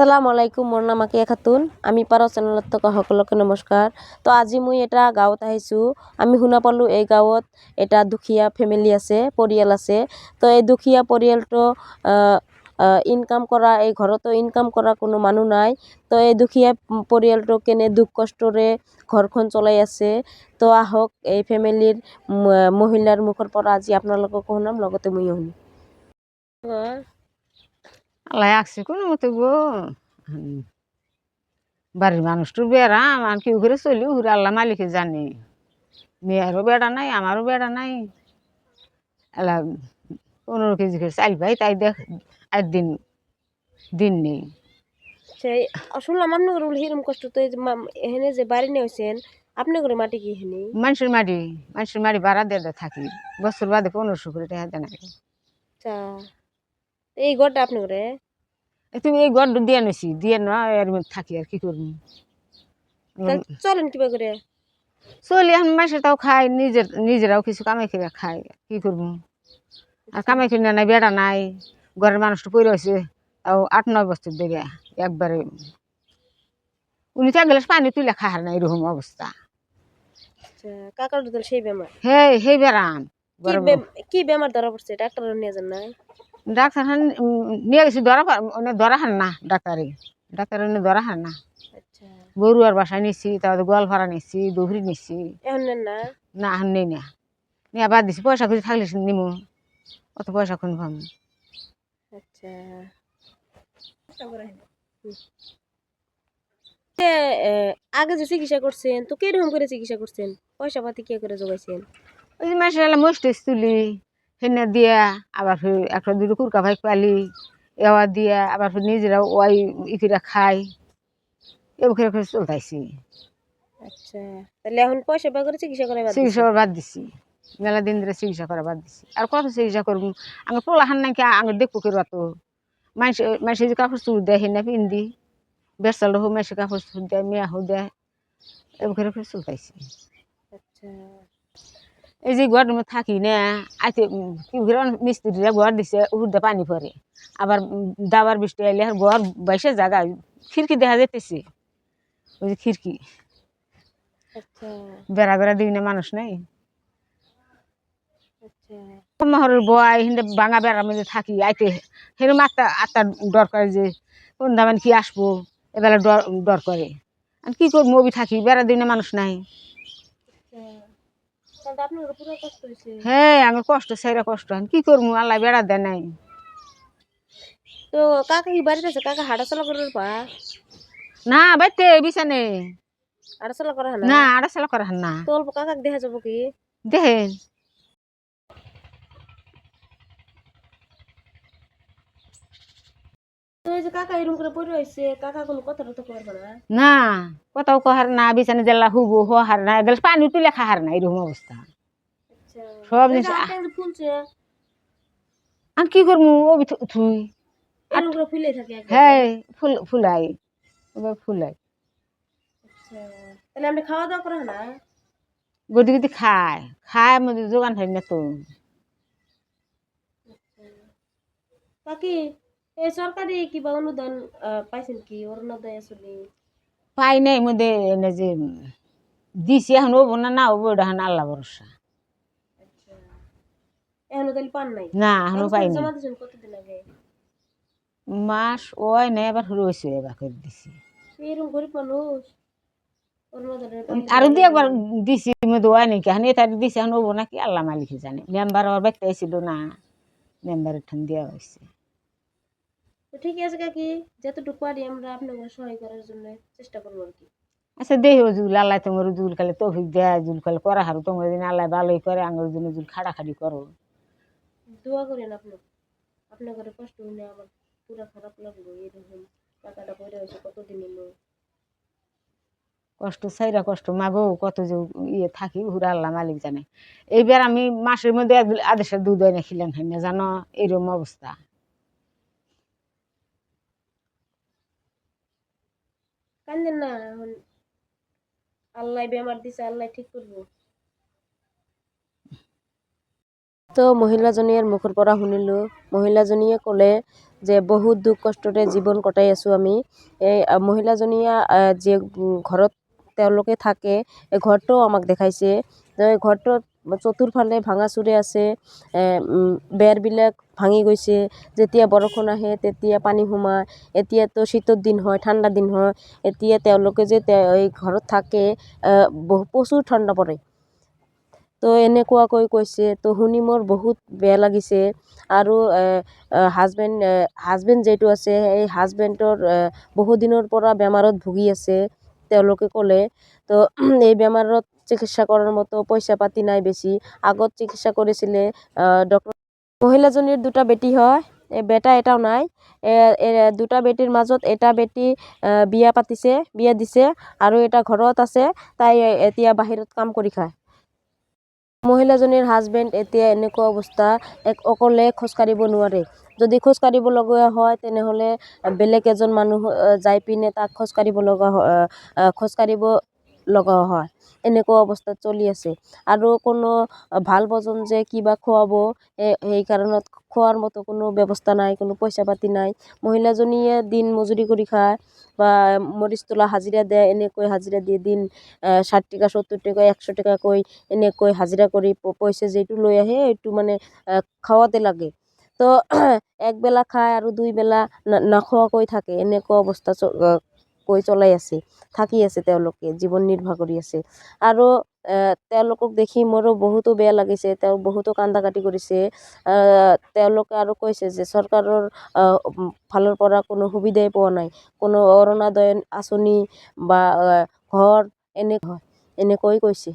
আসসালামু আলাইকুম, মোৰ নাম আকিয়া খাতুন। আমি পাৰ চেনেলত থকা সকলোকে নমস্কাৰ। তো আজি মই এটা গাঁৱত আহিছোঁ। আমি শুনা পালোঁ এই গাঁৱত এটা দুখীয়া ফেমিলি আছে, পৰিয়াল আছে। তো এই দুখীয়া পৰিয়ালটো ইনকাম কৰা, এই ঘৰতো ইনকাম কৰা কোনো মানুহ নাই। তো এই দুখীয়া পৰিয়ালটো কেনে দুখ কষ্টৰে ঘৰখন চলাই আছে। তো আহক এই ফেমিলিৰ মহিলাৰ মুখৰ পৰা আজি আপোনালোকক শুনাম, লগতে ময়ো শুনিম। আল্লাহ আসছে কোনো মতো গো বাড়ির মানুষটার বেড়া আমার কেউ করে চলি ঘুরে আল্লাহ মালিকে জানে। মেয়েরও বেড়া নাই, আমারও বেড়া নাই। আল্লাহ 15 কেজি করে চাল পাই, তাই দেখ একদিন দিন নেই। সেই শুনলাম আপনার হিরম কষ্ট তো এখানে যে বাড়ি নিয়েছেন আপনার মাটি কি এখানে মানুষের মাটি ভাড়া দিয়ে থাকি, বছর বাদে 1500 করে টাকা দেয় নাকি। আচ্ছা, এই ঘরটা আপনার? তুমি এই ঘর দিয়ে নিছি, দিয়ে না এর মধ্যে থাকি আর কি করবো। চলেন কিবা করে? চলি এখন মাসে তাও খাই, নিজেরাও কিছু কামাই করে খাই, কি করবো। আর কামাই কিনে নাই, বেড়া নাই, ঘরের মানুষটা পড়ে আছে তাও 8-9 বছর ধরে একবারে উনি তো এক গ্লাস পানি তুলে খাহার না, এরকম অবস্থা। কাকার তো সেই বেমার। হে বেড়াম কি বেমার ধরা পড়ছে? ডাক্তার নিয়ে যান না? ডাক্তার নিয়ে গেছি, ধরা হান না ডাক্তার ধরা হান না। আচ্ছা, গরুয়ার বাসায় নিচ্ছি, তারপরে গোয়ালপাড়া নিচ্ছি, দুহরি নিচ্ছি। এখন নেন না? না এখন নেই না, নিয়ে বাদ দিছি। পয়সা খুঁজে থাকলে নিমু, অত পয়সা খুঁজ পাবো। আচ্ছা, আগে যে চিকিৎসা করছেন তো কিরকম করে চিকিৎসা করছেন? পয়সা পাতি কি করে জোগাইছেন? ওই যে মাসে মস্তিস তুলি হেনে দিয়া, আবার একটা দুটো কুরকা ভাই পালি এবার দিয়া, আবার নিজেরা ওই ইকিরা খাই, এবার করে চলতাইছি। আচ্ছা, তাহলে এখন পয়সা বা করে চিকিৎসা করে চিকিৎসা বাদ দিছি, মেলা দিন ধরে চিকিৎসা করা বাদ দিছি। আর কত চিকিৎসা করবো? আমার পোলাহান নাকি আমার দেখবো কেরো তো মাসে যে কাপড় চুর দেয় হেনে পিন্দি, বেসাল হোক মাসে কাপড় চুর দেয়, মেয়া হোক দেয়, এবার করে চলতাইছি। আচ্ছা, এই যে ঘর থাকি না, আইতে কি মিস্ত্রিরা ঘর দিছে, উহুদে পানি পরে, আবার দাবার বৃষ্টি আইলে ঘর বাইসে জায়গা খিড়কি দেখা যেতেছে, ওই যে খিড়কি বেড়া বেড়া দিই না, মানুষ নাই। মাহরের বয় হিন্দে ভাঙা বেড়ার মধ্যে থাকি, আইতে হেরম আত্মার ডর করে যে কোন দামান কি আসবো, এবেলা ডর করে। আর কি করবো, মবি থাকি, বেড়া দিই না, মানুষ নাই। হ্যাঁ, আমার কষ্ট সেরা কষ্ট, কি করবো, আল্লাহ বেড়া দেয় নাই। তো কাকা কি বাড়িতে আছে? কাকা হাঁটাচলা করার পা? না বাইতে বিছানে হাঁটাচলা করা না, আড়াচলা করা না। তো অল্প কাকাক দেখা যাবো কি? দেখেন তো এই যে কাকা এরকম করে পড়ে হয়েছে, কাকা কোনো কথা তো করবে না? না, কোথাও কহার না, বিছানে জেলা হুবু হার না, এগুলো পানি তুলে খাহার না, এরকম অবস্থা। সব জিনিস ফুলছে আর কি করবো, ওবি থুই এরকম করে ফুলে থাকে। হ্যাঁ, ফুলাই ফুলাই। তাহলে আপনি খাওয়া দাওয়া করেন না? গদি গদি খায় খায়, মধ্যে যোগান হয় না তো। কাকি এই সরকারি কিবা অনুদান পাইছেন কি? অরুণোদয় আসলে পাই নাই মধ্যে এনে যে দিছি, এখন ওবো না ওবো, এটা এখন আল্লাহ ভরসা। এখনো তাহলে পান নাই? না এখনো পাই নাই। জমা দিয়েছেন কতদিন আগে? মাস ওই নাই, এবার রয়েছে, এবার করে দিছি। এরকম গরিব মানুষ আরো দিয়ে একবার দিছি, মধ্যে ওই নাকি এখন এটা দিছি, এখন ওবো নাকি আল্লাহ মালিকে জানে। মেম্বার ওর ব্যক্তি ছিল না, মেম্বারের ঠান দেওয়া হয়েছে। ঠিক আছে কাকি, যতটুকু পারি আমরা আপনাকে সহায় করার জন্য চেষ্টা করবো আর কি। আচ্ছা দেখো জুল, আল্লাহ তোমার জুল খালে তৌফিক দেয়, জুল খালে করা হারো তোমার দিন আল্লাহ ভালোই করে, আঙুর জন্য জুল খাড়াখাড়ি করো। দোয়া করেন আপনি, আপনার ঘরে কষ্ট হলে আমার পুরা খারাপ লাগলো। এরকম টাকাটা পয়সা হয়েছে কতদিন এলো। কষ্ট সাইরা কষ্ট মাগো, কত যে ইয়ে থাকি, হুরা আল্লাহ মালিক জানে। এইবার আমি মাসের মধ্যে আদেশের দুধ এনে খিলেন হয় না, জানো এরকম অবস্থা। কান্দেন না, এখন আল্লাহ বেমার দিছে, আল্লাহ ঠিক করবো। তো মহিলাজনীৰ মুখৰ পৰা শুনিলোঁ, মহিলাজনীয়ে ক'লে যে বহুত দুখ কষ্টৰে জীৱন কটাই আছোঁ আমি। এই মহিলাজনীয়ে যে ঘৰত তেওঁলোকে থাকে, এই ঘৰটো আমাক দেখাইছে। এই ঘৰটোত চতুৰ্ফালে ভাঙাচুৰে আছে, বেৰবিলাক ভাঙি গৈছে। যেতিয়া বৰষুণ আহে তেতিয়া পানী সোমায়। এতিয়াতো শীতৰ দিন হয়, ঠাণ্ডা দিন হয়। এতিয়া তেওঁলোকে যে এই ঘৰত থাকে, প্ৰচুৰ ঠাণ্ডা পৰে। তো এনেকুৱাকৈ কৈছে। তো শুনি মোৰ বহুত বেয়া লাগিছে। আৰু হাজবেণ্ড যিটো আছে, এই হাজবেণ্ডৰ বহু দিনৰ পৰা বেমাৰত ভুগি আছে তেওঁলোকে ক'লে। তো এই বেমাৰত চিকিৎসা কৰাৰ মতো পইচা পাতি নাই বেছি। আগত চিকিৎসা কৰিছিলে ডক্টৰ। মহিলাজনীৰ দুটা বেটী হয়, বেটা এটাও নাই। দুটা বেটীৰ মাজত এটা বেটী বিয়া পাতিছে, বিয়া দিছে, আৰু এটা ঘৰত আছে। তাই এতিয়া বাহিৰত কাম কৰি খায়। মহিলাজনীৰ হাজবেণ্ড এতিয়া এনেকুৱা অৱস্থা, অকলে খোজকাঢ়িব নোৱাৰে। যদি খোজকাঢ়িব লগা হয় তেনেহ'লে বেলেগ এজন মানুহ যাই পিনে তাক খোজকাঢ়িব লগা হয়। এনেকুৱা অৱস্থাত চলি আছে। আৰু কোনো ভাল ভোজন যে কিবা খুৱাব, সেই কাৰণত খোৱাৰ মতো কোনো ব্যৱস্থা নাই, কোনো পইচা পাতি নাই। মহিলাজনীয়ে দিন মজুৰি কৰি খায় বা মৰিচ তোলা হাজিৰা দিয়ে। এনেকৈ হাজিৰা দিয়ে দিন 60 টকা, 70 টকা, 100 টকাকৈ এনেকৈ হাজিৰা কৰি পইচা যিটো লৈ আহে এইটো মানে খাৱাতে লাগে। তো একবেলা খায় আৰু 2 বেলা নাখোৱাকৈ থাকে। এনেকুৱা অৱস্থা কৈ চলাই আছে, থাকি আছে, তেওঁলোকে জীৱন নিৰ্বাহ কৰি আছে। আৰু তেওঁলোকক দেখি মোৰো বহুতো বেয়া লাগিছে। তেওঁ বহুতো কান্দা কাটি কৰিছে। তেওঁলোকে আৰু কৈছে যে চৰকাৰৰ ফালৰ পৰা কোনো সুবিধাই পোৱা নাই, কোনো অৰুণোদয় আঁচনি বা ঘৰ এনেকৈ কৈছে।